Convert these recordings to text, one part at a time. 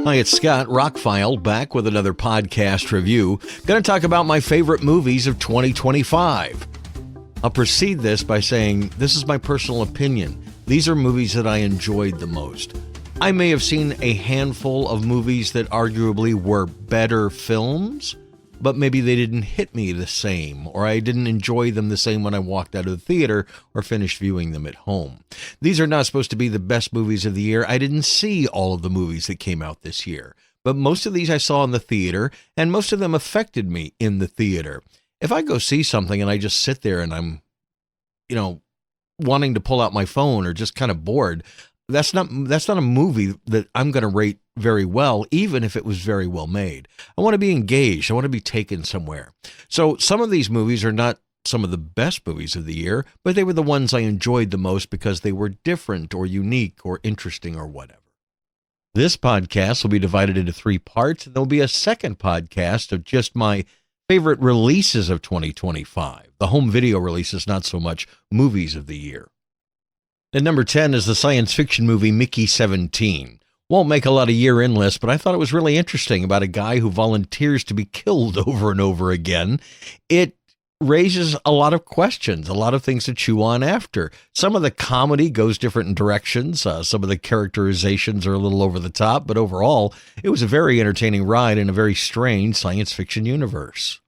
Hi, it's Scott, ROCKFILE, back with another podcast review. Going to talk about my favorite movies of 2025. I'll precede this by saying this is my personal opinion. These are movies that I enjoyed the most. I may have seen a handful of movies that arguably were better films, but maybe they didn't hit me the same, or I didn't enjoy them the same when I walked out of the theater or finished viewing them at home. These are not supposed to be the best movies of the year. I didn't see all of the movies that came out this year, but most of these I saw in the theater, and most of them affected me in the theater. If I go see something and I just sit there and I'm, wanting to pull out my phone or just kind of bored, that's not a movie that I'm going to rate very well, even if it was very well made. I want to be engaged. I want to be taken somewhere. So some of these movies are not some of the best movies of the year, but they were the ones I enjoyed the most because they were different or unique or interesting or whatever. This podcast will be divided into 3 parts, and there'll be a second podcast of just my favorite releases of 2025. The home video releases, not so much movies of the year. At number 10 is the science fiction movie Mickey 17. Won't make a lot of year-end lists, but I thought it was really interesting about a guy who volunteers to be killed over and over again. It raises a lot of questions, a lot of things to chew on after. Some of the comedy goes different directions. Some of the characterizations are a little over the top, but overall, it was a very entertaining ride in a very strange science fiction universe.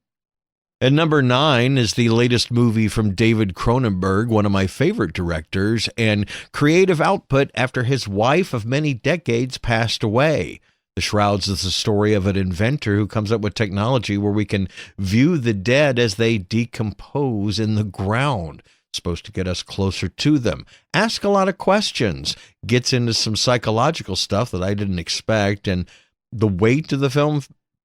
At number 9 is the latest movie from David Cronenberg, one of my favorite directors, and creative output after his wife of many decades passed away. The Shrouds is the story of an inventor who comes up with technology where we can view the dead as they decompose in the ground. It's supposed to get us closer to them. Ask a lot of questions. Gets into some psychological stuff that I didn't expect, and the weight of the film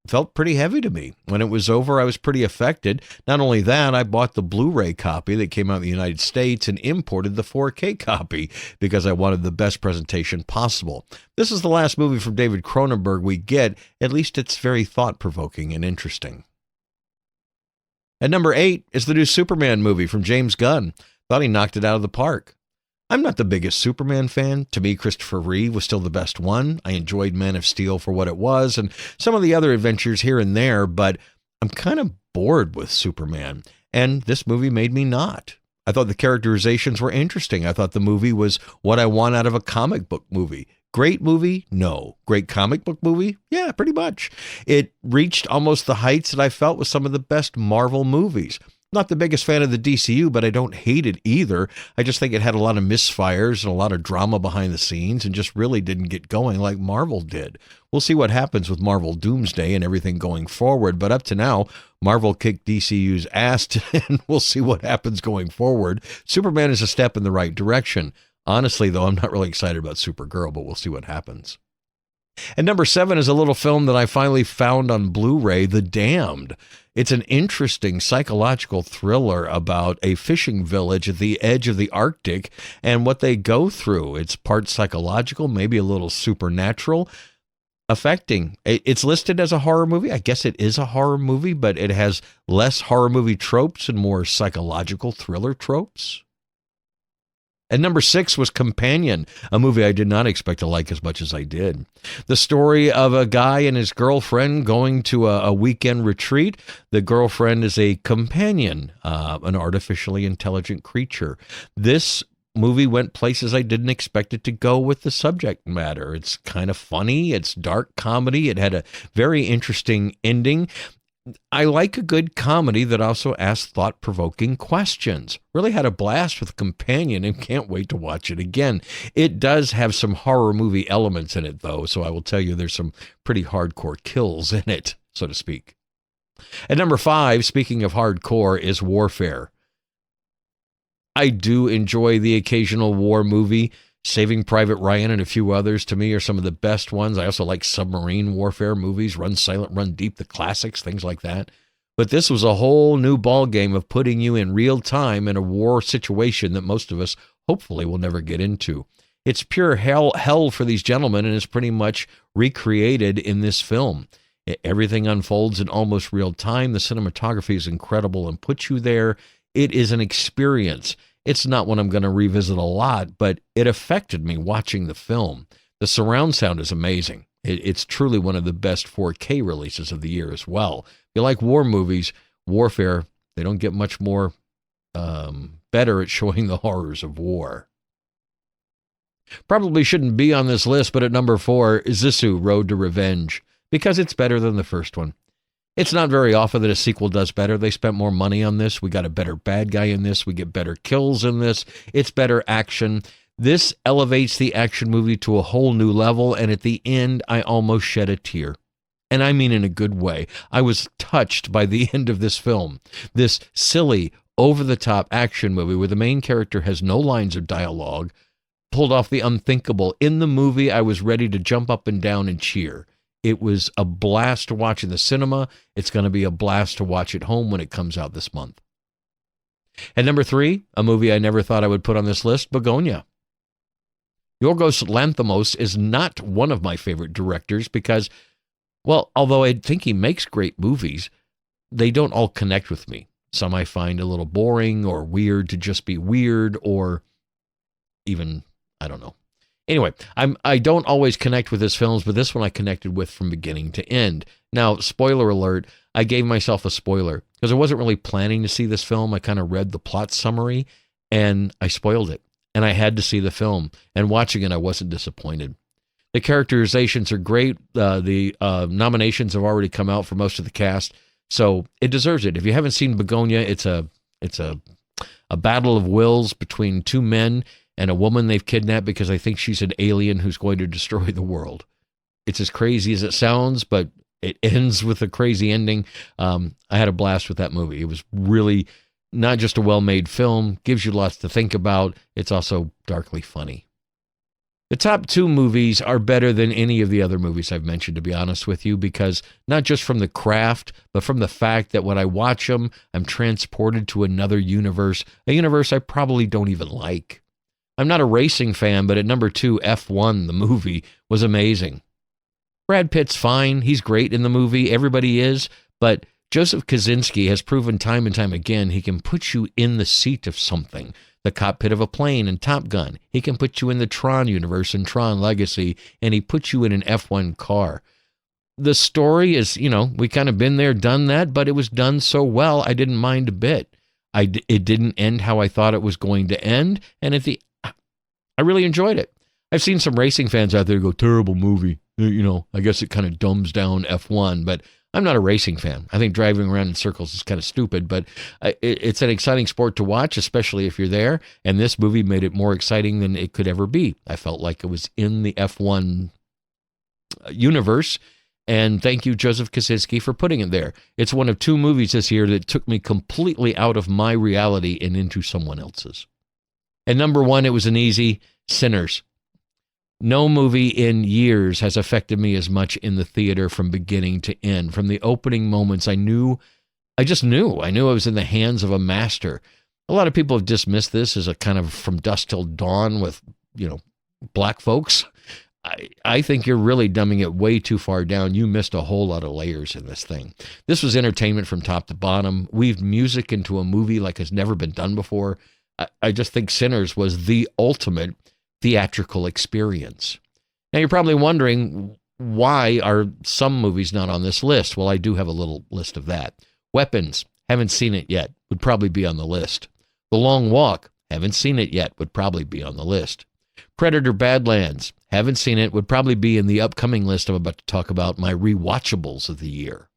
felt pretty heavy to me. When it was over, I was pretty affected. Not only that, I bought the Blu-ray copy that came out in the United States and imported the 4K copy because I wanted the best presentation possible. This is the last movie from David Cronenberg we get. At least it's very thought-provoking and interesting. At number 8 is the new Superman movie from James Gunn. Thought he knocked it out of the park. I'm not the biggest Superman fan. To me, Christopher Reeve was still the best one. I enjoyed Man of Steel for what it was and some of the other adventures here and there, but I'm kind of bored with Superman, and this movie made me not. I thought the characterizations were interesting. I thought the movie was what I want out of a comic book movie. Great movie? No. Great comic book movie? Yeah, pretty much. It reached almost the heights that I felt with some of the best Marvel movies. Not the biggest fan of the DCU, but I don't hate it either. I just think it had a lot of misfires and a lot of drama behind the scenes and just really didn't get going like Marvel did. We'll see what happens with Marvel Doomsday and everything going forward, but up to now, Marvel kicked DCU's ass, and we'll see what happens going forward. Superman is a step in the right direction. Honestly, though, I'm not really excited about Supergirl, but we'll see what happens. And number 7 is a little film that I finally found on Blu-ray, The Damned. It's an interesting psychological thriller about a fishing village at the edge of the Arctic and what they go through. It's part psychological, maybe a little supernatural, affecting. It's listed as a horror movie. I guess it is a horror movie, but it has less horror movie tropes and more psychological thriller tropes. And number 6 was Companion, a movie I did not expect to like as much as I did. The story of a guy and his girlfriend going to a weekend retreat. The girlfriend is a companion, an artificially intelligent creature. This movie went places I didn't expect it to go with the subject matter. It's kind of funny. It's dark comedy. It had a very interesting ending. I like a good comedy that also asks thought-provoking questions. Really had a blast with Companion and can't wait to watch it again. It does have some horror movie elements in it, though, so I will tell you there's some pretty hardcore kills in it, so to speak. At number 5, speaking of hardcore, is Warfare. I do enjoy the occasional war movie. Saving Private Ryan and a few others, to me, are some of the best ones. I also like submarine warfare movies, Run Silent, Run Deep, the classics, things like that. But this was a whole new ballgame of putting you in real time in a war situation that most of us hopefully will never get into. It's pure hell for these gentlemen, and it's pretty much recreated in this film. Everything unfolds in almost real time. The cinematography is incredible and puts you there. It is an experience. It's not one I'm going to revisit a lot, but it affected me watching the film. The surround sound is amazing. It's truly one of the best 4K releases of the year as well. If you like war movies, warfare, they don't get much more better at showing the horrors of war. Probably shouldn't be on this list, but at number 4 is Zissou, Road to Revenge, because it's better than the first one. It's not very often that a sequel does better. They spent more money on this. We got a better bad guy in this. We get better kills in this. It's better action. This elevates the action movie to a whole new level, and at the end, I almost shed a tear. And I mean in a good way. I was touched by the end of this film. This silly, over-the-top action movie where the main character has no lines of dialogue, pulled off the unthinkable. In the movie, I was ready to jump up and down and cheer. It was a blast to watch in the cinema. It's going to be a blast to watch at home when it comes out this month. At number 3, a movie I never thought I would put on this list, Begonia. Yorgos Lanthimos is not one of my favorite directors because, well, although I think he makes great movies, they don't all connect with me. Some I find a little boring or weird to just be weird, or even, I don't know. Anyway, I don't always connect with his films, but this one I connected with from beginning to end. Now, spoiler alert, I gave myself a spoiler because I wasn't really planning to see this film. I kind of read the plot summary and I spoiled it. And I had to see the film. And watching it, I wasn't disappointed. The characterizations are great. The nominations have already come out for most of the cast, so it deserves it. If you haven't seen Begonia, it's a battle of wills between two men and a woman they've kidnapped because I think she's an alien who's going to destroy the world. It's as crazy as it sounds, but it ends with a crazy ending. I had a blast with that movie. It was really not just a well-made film, gives you lots to think about. It's also darkly funny. The top 2 movies are better than any of the other movies I've mentioned, to be honest with you, because not just from the craft, but from the fact that when I watch them, I'm transported to another universe, a universe I probably don't even like. I'm not a racing fan, but at number 2, F1, the movie, was amazing. Brad Pitt's fine. He's great in the movie. Everybody is. But Joseph Kosinski has proven time and time again he can put you in the seat of something. The cockpit of a plane in Top Gun. He can put you in the Tron universe in Tron Legacy, and he puts you in an F1 car. The story is, we kind of been there, done that, but it was done so well, I didn't mind a bit. It didn't end how I thought it was going to end, and I really enjoyed it. I've seen some racing fans out there go, terrible movie. I guess it kind of dumbs down F1, but I'm not a racing fan. I think driving around in circles is kind of stupid, but it's an exciting sport to watch, especially if you're there, and this movie made it more exciting than it could ever be. I felt like it was in the F1 universe, and thank you, Joseph Kosinski, for putting it there. It's one of 2 movies this year that took me completely out of my reality and into someone else's. At number 1, it was an easy, Sinners. No movie in years has affected me as much in the theater from beginning to end. From the opening moments, I just knew I was in the hands of a master. A lot of people have dismissed this as a kind of From Dusk Till Dawn with, black folks. I think you're really dumbing it way too far down. You missed a whole lot of layers in this thing. This was entertainment from top to bottom, weaved music into a movie like has never been done before. I just think Sinners was the ultimate theatrical experience. Now you're probably wondering, why are some movies not on this list? Well, I do have a little list of that. Weapons, haven't seen it yet, would probably be on the list. The Long Walk, haven't seen it yet, would probably be on the list. Predator Badlands, haven't seen it, would probably be in the upcoming list I'm about to talk about, my rewatchables of the year.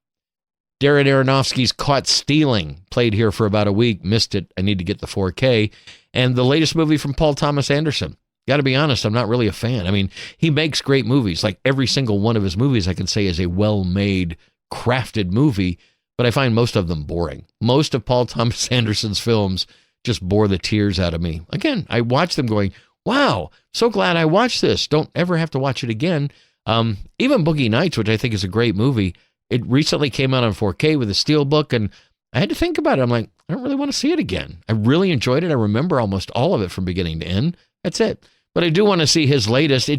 Darren Aronofsky's Caught Stealing, played here for about a week, missed it, I need to get the 4K. And the latest movie from Paul Thomas Anderson. Got to be honest, I'm not really a fan. I mean, he makes great movies. Like every single one of his movies, I can say is a well-made, crafted movie, but I find most of them boring. Most of Paul Thomas Anderson's films just bore the tears out of me. Again, I watch them going, wow, so glad I watched this. Don't ever have to watch it again. Even Boogie Nights, which I think is a great movie, it recently came out on 4K with a steelbook, and I had to think about it. I'm like, I don't really want to see it again. I really enjoyed it. I remember almost all of it from beginning to end. That's it. But I do want to see his latest.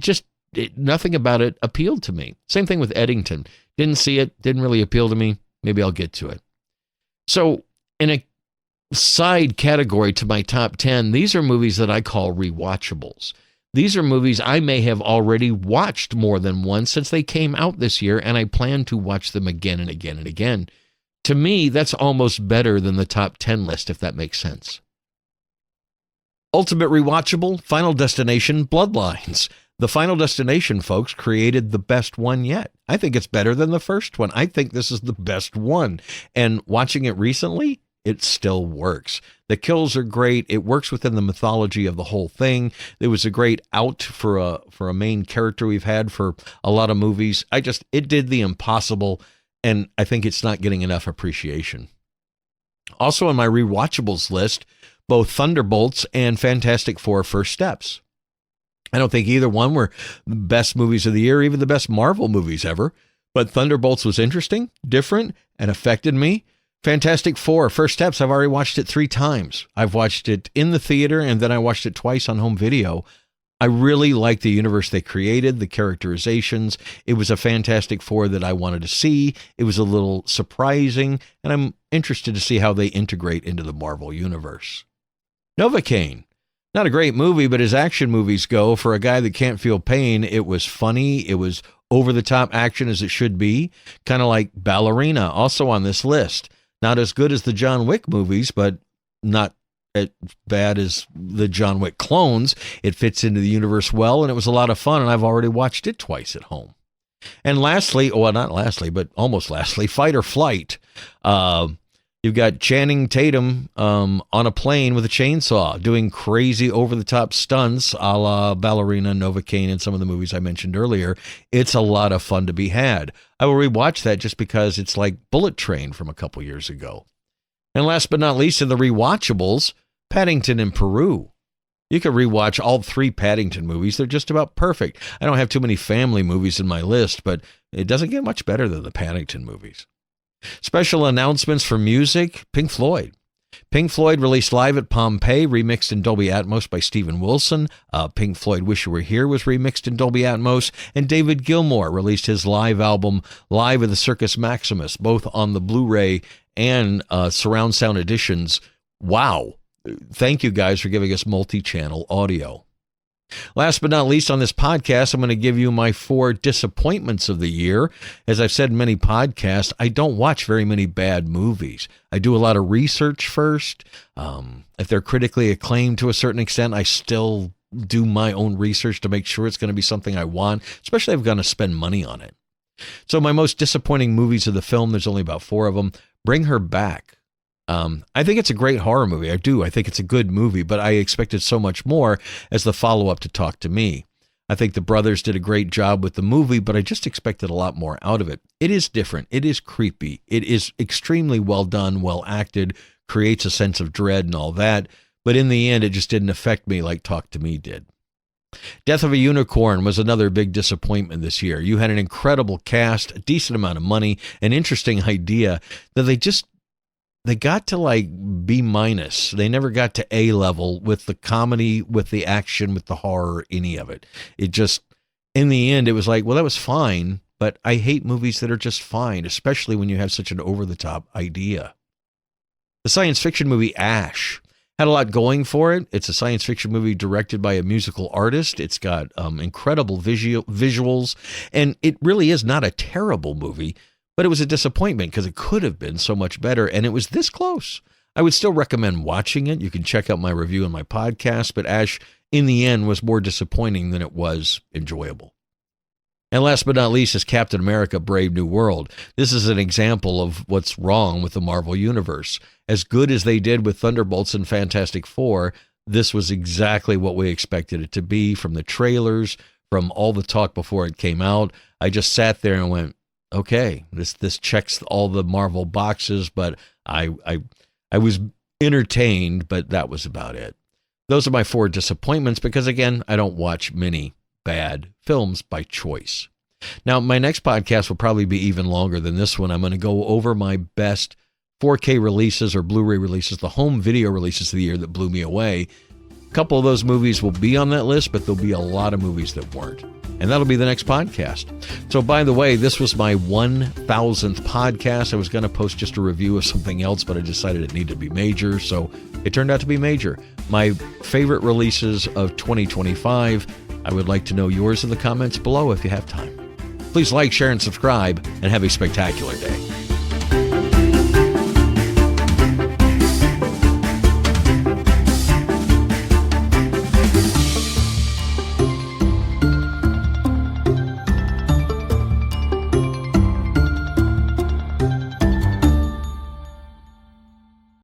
Nothing about it appealed to me. Same thing with Eddington. Didn't see it. Didn't really appeal to me. Maybe I'll get to it. So in a side category to my top 10, these are movies that I call rewatchables. These are movies I may have already watched more than once since they came out this year, and I plan to watch them again and again and again. To me, that's almost better than the top 10 list, if that makes sense. Ultimate rewatchable, Final Destination, Bloodlines. The Final Destination folks created the best one yet. I think it's better than the first one. I think this is the best one. And watching it recently, it still works. The kills are great. It works within the mythology of the whole thing. It was a great out for a main character we've had for a lot of movies. It did the impossible, and I think it's not getting enough appreciation. Also on my rewatchables list, both Thunderbolts and Fantastic Four: First Steps. I don't think either one were the best movies of the year, even the best Marvel movies ever, but Thunderbolts was interesting, different, and affected me. Fantastic Four: First Steps, I've already watched it 3 times. I've watched it in the theater, and then I watched it twice on home video. I really like the universe they created, the characterizations. It was a Fantastic Four that I wanted to see. It was a little surprising, and I'm interested to see how they integrate into the Marvel universe. Novocaine. Not a great movie, but as action movies go, for a guy that can't feel pain, it was funny. It was over-the-top action as it should be, kind of like Ballerina, also on this list. Not as good as the John Wick movies, but not as bad as the John Wick clones. It fits into the universe well, and it was a lot of fun, and I've already watched it twice at home. And lastly, well, not lastly, but almost lastly, Fight or Flight. You've got Channing Tatum on a plane with a chainsaw doing crazy over-the-top stunts a la Ballerina, Novocaine, and some of the movies I mentioned earlier. It's a lot of fun to be had. I will rewatch that just because it's like Bullet Train from a couple years ago. And last but not least, in the rewatchables, Paddington in Peru. You can rewatch all 3 Paddington movies. They're just about perfect. I don't have too many family movies in my list, but it doesn't get much better than the Paddington movies. Special announcements for music, Pink Floyd. Pink Floyd released Live at Pompeii, remixed in Dolby Atmos by Steven Wilson. Pink Floyd Wish You Were Here was remixed in Dolby Atmos. And David Gilmour released his live album, Live at the Circus Maximus, both on the Blu-ray and surround sound editions. Wow. Thank you guys for giving us multi-channel audio. Last but not least on this podcast, I'm going to give you my 4 disappointments of the year. As I've said in many podcasts, I don't watch very many bad movies. I do a lot of research first. If they're critically acclaimed to a certain extent, I still do my own research to make sure it's going to be something I want, especially if I'm going to spend money on it. So my most disappointing movies of the film, there's only about 4 of them. Bring Her Back. I think it's a great horror movie. I do. I think it's a good movie, but I expected so much more as the follow-up to Talk to Me. I think the brothers did a great job with the movie, but I just expected a lot more out of it. It is different. It is creepy. It is extremely well done, well acted, creates a sense of dread and all that, but in the end, it just didn't affect me like Talk to Me did. Death of a Unicorn was another big disappointment this year. You had an incredible cast, a decent amount of money, an interesting idea that they got to like B-. They never got to A level with the comedy, with the action, with the horror, any of it. It just, in the end, it was like, well, that was fine, but I hate movies that are just fine, especially when you have such an over-the-top idea. The science fiction movie Ash had a lot going for it. It's a science fiction movie directed by a musical artist. It's got incredible visuals, and it really is not a terrible movie. But it was a disappointment because it could have been so much better, and it was this close. I would still recommend watching it. You can check out my review on my podcast, but Ash, in the end, was more disappointing than it was enjoyable. And last but not least is Captain America: Brave New World. This is an example of what's wrong with the Marvel Universe. As good as they did with Thunderbolts and Fantastic Four, this was exactly what we expected it to be from the trailers, from all the talk before it came out. I just sat there and went, okay, this checks all the Marvel boxes, but I was entertained, but that was about it. Those are my 4 disappointments because, again, I don't watch many bad films by choice. Now, my next podcast will probably be even longer than this one. I'm going to go over my best 4K releases or Blu-ray releases, the home video releases of the year that blew me away. A couple of those movies will be on that list, but there'll be a lot of movies that weren't. and that'll be the next podcast. So, by the way, this was my 1,000th podcast. I was going to post just a review of something else, but I decided it needed to be major, so it turned out to be major. My favorite releases of 2025. I would like to know yours in the comments below if you have time. Please like, share, and subscribe, and have a spectacular day.